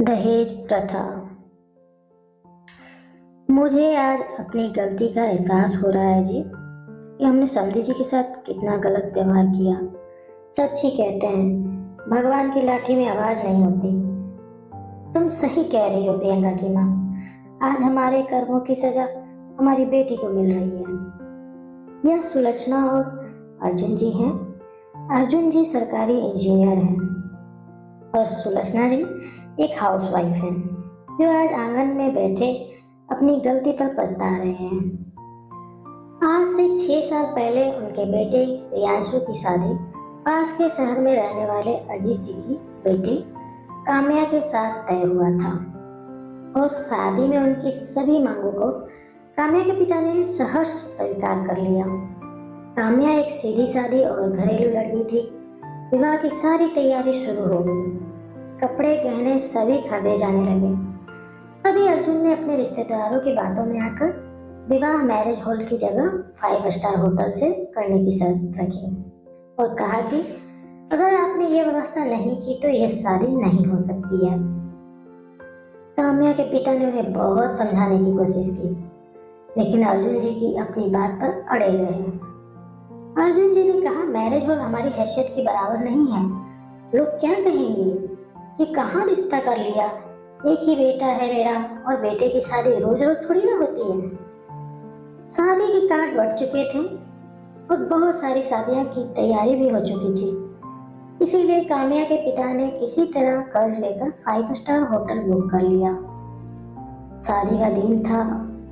दहेज प्रथा। मुझे आज अपनी गलती का एहसास हो रहा है जी कि हमने समधी जी के साथ कितना गलत व्यवहार किया। सच ही कहते हैं, भगवान की लाठी में आवाज नहीं होती। तुम सही कह रही हो प्रियंका की माँ। आज हमारे कर्मों की सजा हमारी बेटी को मिल रही है। यह सुलक्षणा और अर्जुन जी हैं। अर्जुन जी सरकारी इंजीनियर हैं और सुलक्षणा जी एक हाउसवाइफ हैं जो आज आंगन में बैठे अपनी गलती पर पछता रहे हैं। आज से 6 साल पहले उनके बेटे रियांशु की शादी पास के शहर में रहने वाले अजीत जी की बेटी काम्या के साथ तय हुआ था और शादी में उनकी सभी मांगों को काम्या के पिता ने सहर्ष स्वीकार कर लिया। काम्या एक सीधी सादी और घरेलू लड़की थी। विवाह की सारी तैयारी शुरू हो गई। कपड़े गहने सभी खरीदे जाने लगे। तभी अर्जुन ने अपने रिश्तेदारों की बातों में आकर विवाह मैरिज हॉल की जगह 5 स्टार होटल से करने की शर्त रखी और कहा कि अगर आपने ये व्यवस्था नहीं की तो यह शादी नहीं हो सकती है। काम्या के पिता ने उन्हें बहुत समझाने की कोशिश की, लेकिन अर्जुन जी की अपनी बात पर अड़े रहे। अर्जुन जी ने कहा, मैरिज हॉल हमारी हैसियत के बराबर नहीं है। लोग क्या कहेंगे कि कहाँ रिश्ता कर लिया। एक ही बेटा है मेरा और बेटे की शादी रोज रोज थोड़ी ना होती है। शादी के कार्ड बढ़ चुके थे और बहुत सारी शादियां की तैयारी भी हो चुकी थी। इसीलिए काम्या के पिता ने किसी तरह कर्ज लेकर 5 स्टार होटल बुक कर लिया। शादी का दिन था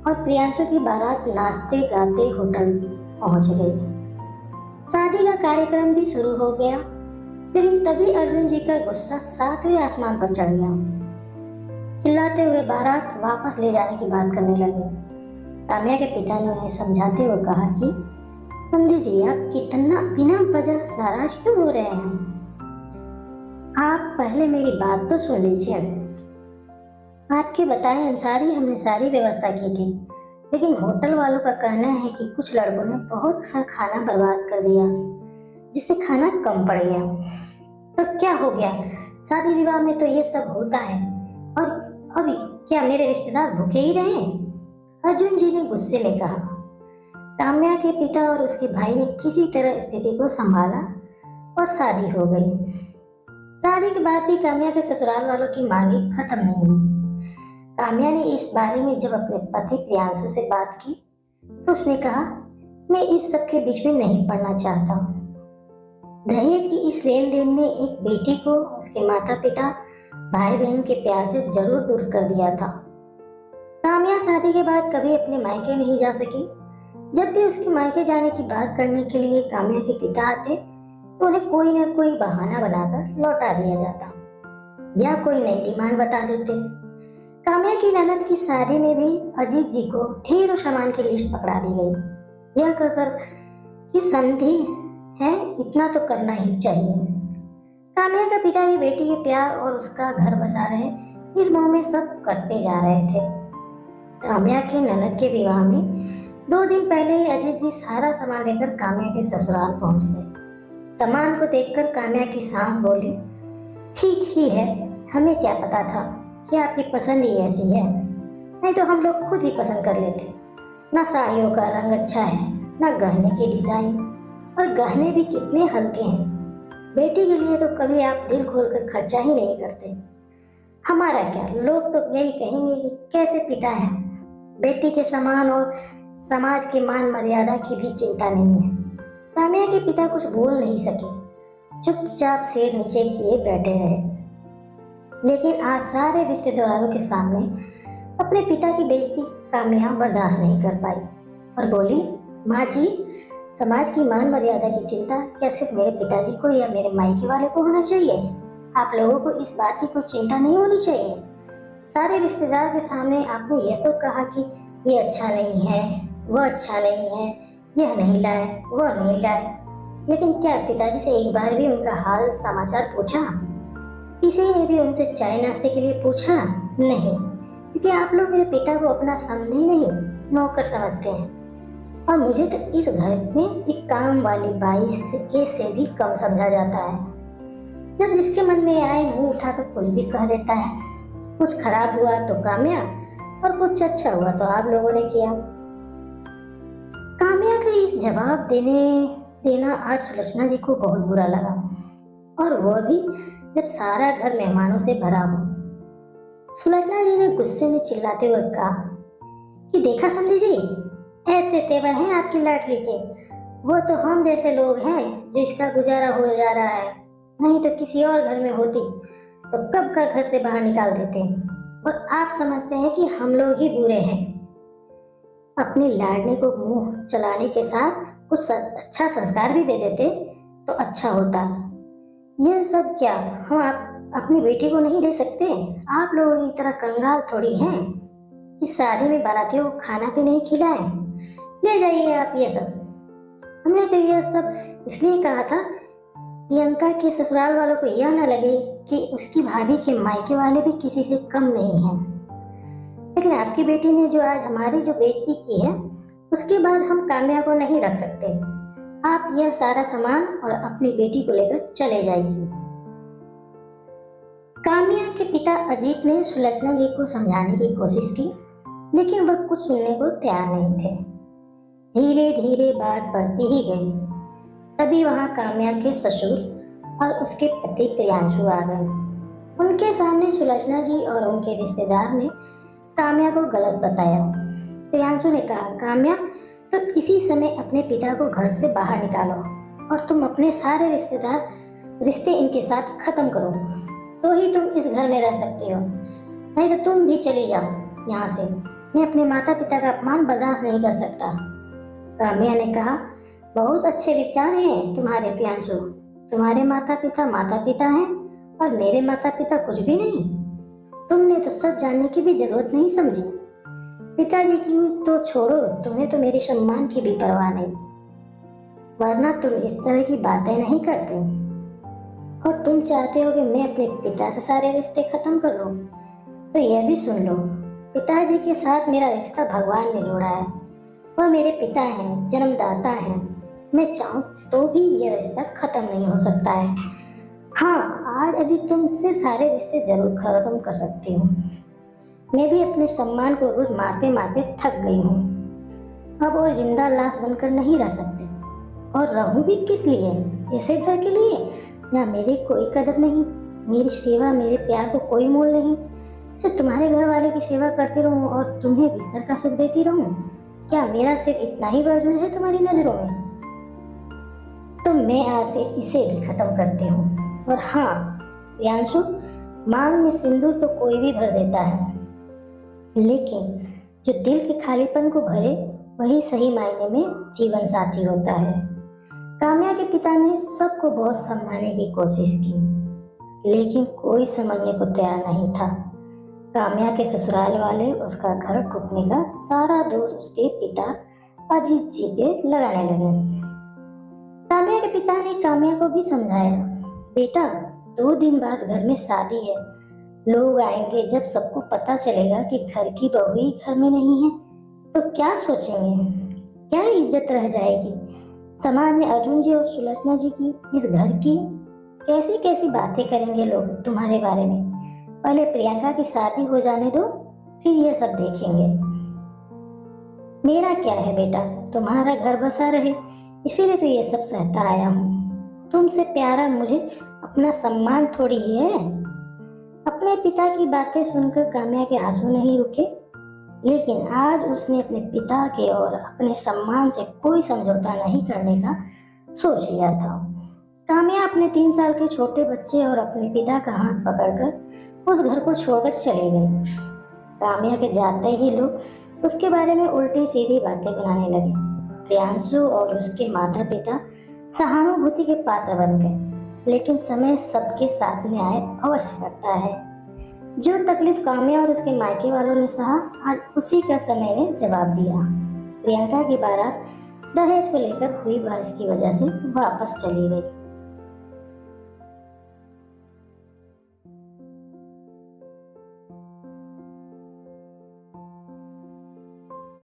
और प्रियांशु की बारात नाचते गाते होटल पहुंच गई। शादी का कार्यक्रम भी शुरू हो गया, लेकिन तभी अर्जुन जी का गुस्सा 7वें आसमान पर चढ़ गया। चिल्लाते हुए बारात वापस ले जाने की बात करने लगे। काम्या के पिता ने उन्हें समझाते हुए कहा कि समधी जी, आप कितना बिना वजह नाराज क्यों हो रहे हैं। आप पहले मेरी बात तो सुन लीजिए। आपके बताए अनुसार ही हमने सारी व्यवस्था की थी, लेकिन होटल वालों का कहना है कि कुछ लड़कों ने बहुत सा खाना बर्बाद कर दिया, जिससे खाना कम पड़ गया। तो क्या हो गया, शादी विवाह में तो ये सब होता है और अभी क्या मेरे रिश्तेदार भूखे ही रहे। अर्जुन जी ने गुस्से में कहा। काम्या के पिता और उसके भाई ने किसी तरह स्थिति को संभाला और शादी हो गई। शादी के बाद भी काम्या के ससुराल वालों की मांगे खत्म नहीं हुई। काम्या ने इस बारे में जब अपने पति प्रियांशु से बात की तो उसने कहा, मैं इस सब के बीच में नहीं पड़ना चाहता। दहेज की इस लेन देन ने एक बेटी को उसके माता पिता भाई बहन के प्यार से जरूर दूर कर दिया था। काम्या शादी के बाद कभी अपने मायके नहीं जा सकी। जब भी उसके मायके जाने की बात करने के लिए काम्या के पिता आते तो उन्हें कोई न कोई बहाना बनाकर लौटा दिया जाता या कोई नई डिमांड बता देते। काम्या की ननद की शादी में भी अजीत जी को ढेरों सामान की लिस्ट पकड़ा दी गई, यह कहकर कि समधी है, इतना तो करना ही चाहिए। काम्या का पिता भी बेटी के प्यार और उसका घर बसा रहे इस मोह में सब करते जा रहे थे। काम्या के ननद के विवाह में 2 दिन पहले ही अजीत जी सारा सामान लेकर काम्या के ससुराल पहुंच गए। सामान को देखकर काम्या की सास बोली, ठीक ही है, हमें क्या पता था कि आपकी पसंद ही ऐसी है, नहीं तो हम लोग खुद ही पसंद कर लेते। ना साड़ियों का रंग अच्छा है, ना गहने की डिजाइन, और गहने भी कितने हल्के हैं। बेटी के लिए तो कभी आप दिल खोलकर खर्चा ही नहीं करते। हमारा क्या, लोग तो यही कहेंगे कि कैसे पिता है। बेटी के सम्मान और समाज के मान मर्यादा की भी चिंता नहीं है। काम्या के पिता कुछ बोल नहीं सके, चुपचाप सिर नीचे किए बैठे रहे। लेकिन आज सारे रिश्तेदारों के सामने अपने पिता की बेइज्जती काम्या बर्दाश्त नहीं कर पाई और बोली, माँ जी, समाज की मान मर्यादा की चिंता क्या सिर्फ मेरे पिताजी को या मेरे मायके वाले को होना चाहिए। आप लोगों को इस बात की कोई चिंता नहीं होनी चाहिए। सारे रिश्तेदार के सामने आपने यह तो कहा कि ये अच्छा नहीं है, वह अच्छा नहीं है, यह नहीं लाए, वह नहीं लाए, लेकिन क्या पिताजी से एक बार भी उनका हाल समाचार पूछा? किसी ने भी उनसे चाय नाश्ते के लिए पूछा? नहीं, क्योंकि आप लोग मेरे पिता को अपना समधी नहीं, नौकर समझते हैं। और मुझे तो इस घर में एक काम वाली बाई से भी कम समझा जाता है। जब जिसके मन में आए मुंह उठाकर कुछ भी कह देता है। कुछ खराब हुआ तो काम्या और कुछ अच्छा हुआ तो आप लोगों ने किया। काम्या का इस जवाब देना आज सुलक्षणा जी को बहुत बुरा लगा, और वह भी जब सारा घर मेहमानों से भरा हो। सुलक्षणा जी ने गुस्से में चिल्लाते हुए कहा कि देखा समधी जी, ऐसे तेवर हैं आपकी लाडली के, वो तो हम जैसे लोग हैं जिसका गुजारा हो जा रहा है, नहीं तो किसी और घर में होती तो कब का घर से बाहर निकाल देते, और आप समझते हैं कि हम लोग ही बुरे हैं। अपनी लाडली को मुंह चलाने के साथ कुछ अच्छा संस्कार भी दे देते तो अच्छा होता। यह सब क्या हम आप अपनी बेटी को नहीं दे सकते? आप लोगों की तरह कंगाल थोड़ी हैं कि शादी में बारातियों को खाना भी नहीं खिलाएं। ले जाइए आप ये सब। हमने तो यह सब इसलिए कहा था प्रियंका के ससुराल वालों को यह न लगे कि उसकी भाभी के मायके वाले भी किसी से कम नहीं हैं। लेकिन आपकी बेटी ने जो आज हमारी जो बेइज्जती की है, उसके बाद हम काम्या को नहीं रख सकते। आप यह सारा सामान और अपनी बेटी को लेकर चले जाइए। काम्या के पिता अजीत ने सुलक्षणा जी को समझाने की कोशिश की, लेकिन वह कुछ सुनने को तैयार नहीं थे। धीरे धीरे बात बढ़ती ही गई। तभी वहां काम्या के ससुर और उसके पति प्रियांशु आ गए। उनके सामने सुलक्षणा जी और उनके रिश्तेदार ने काम्या को गलत बताया। प्रियांशु ने कहा, काम्या तो इसी समय अपने पिता को घर से बाहर निकालो और तुम अपने सारे रिश्ते इनके साथ खत्म करो, तो ही तुम इस घर में रह सकती हो, नहीं तो तुम भी चली जाओ यहाँ से। मैं अपने माता पिता का अपमान बर्दाश्त नहीं कर सकता। काम्या ने कहा, बहुत अच्छे विचार हैं तुम्हारे प्रियांशु। तुम्हारे माता पिता हैं और मेरे माता पिता कुछ भी नहीं। तुमने तो सच जानने की भी जरूरत नहीं समझी। पिताजी की तो छोड़ो, तुम्हें तो मेरे सम्मान की भी परवाह नहीं, वरना तुम इस तरह की बातें नहीं करते। और तुम चाहते हो कि मैं अपने पिता से सारे रिश्ते खत्म कर लूं, तो यह भी सुन लो, पिताजी के साथ मेरा रिश्ता भगवान ने जोड़ा है। वह मेरे पिता हैं, जन्मदाता हैं। मैं चाहूँ तो भी यह रिश्ता खत्म नहीं हो सकता है। हाँ, आज अभी तुमसे सारे रिश्ते जरूर खत्म कर सकती हूँ। मैं भी अपने सम्मान को रोज मारते मारते थक गई हूँ। अब और जिंदा लाश बनकर नहीं रह सकते, और रहूं भी किस लिए? ऐसे घर के लिए जहाँ मेरी कोई कदर नहीं, मेरी सेवा मेरे प्यार को कोई मोल नहीं। सिर्फ तुम्हारे घर वाले की सेवा करती रहूं और तुम्हें बिस्तर का सुख देती रहूं। क्या मेरा सिर्फ इतना ही वजूद है तुम्हारी नजरों में? तो मैं आज से इसे भी खत्म करती हूँ। और हाँ प्रियांशु, मांग में सिंदूर तो कोई भी भर देता है, लेकिन जो दिल के खालीपन को भरे वही सही मायने में जीवन साथी होता है। काम्या के पिता ने सबको बहुत समझाने की कोशिश की, लेकिन कोई समझने को तैयार नहीं था। काम्या के ससुराल वाले उसका घर टूटने का सारा दोष उसके पिता अजीत जी पे लगाने लगे। काम्या के पिता ने काम्या को भी समझाया, बेटा 2 दिन बाद घर में शादी है, लोग आएंगे। जब सबको पता चलेगा कि घर की बहू ही घर में नहीं है तो क्या सोचेंगे? क्या इज्जत रह जाएगी? समाज में अर्जुन जी और सुलक्षणा जी की, इस घर की कैसी कैसी बातें करेंगे लोग तुम्हारे बारे में। पहले प्रियंका की शादी हो जाने दो, फिर ये सब देखेंगे। मेरा क्या है बेटा, तुम्हारा घर बसा रहे, इसीलिए तो ये सब सहता आया हूँ। तुमसे प्यारा मुझे अपना सम्मान थोड़ी ही है। अपने पिता की बातें सुनकर काम्या के आंसू नहीं रुके, लेकिन आज उसने अपने पिता के और अपने सम्मान से कोई समझौता नहीं करने का सोच लिया था। काम्या अपने 3 साल के छोटे बच्चे और अपने पिता का हाथ पकड़कर उस घर को छोड़कर चले गई। काम्या के जाते ही लोग उसके बारे में उल्टी सीधी बातें बनाने लगे। प्रियांशु और उसके माता पिता सहानुभूति के पात्र बन गए, लेकिन समय सबके साथ में आए अवश्य करता है। जो तकलीफ काम्या और उसके मायके वालों ने सहा, आज उसी का समय ने जवाब दिया। प्रियंका की बारात दहेज को लेकर हुई बहस की वजह से वापस चली गई।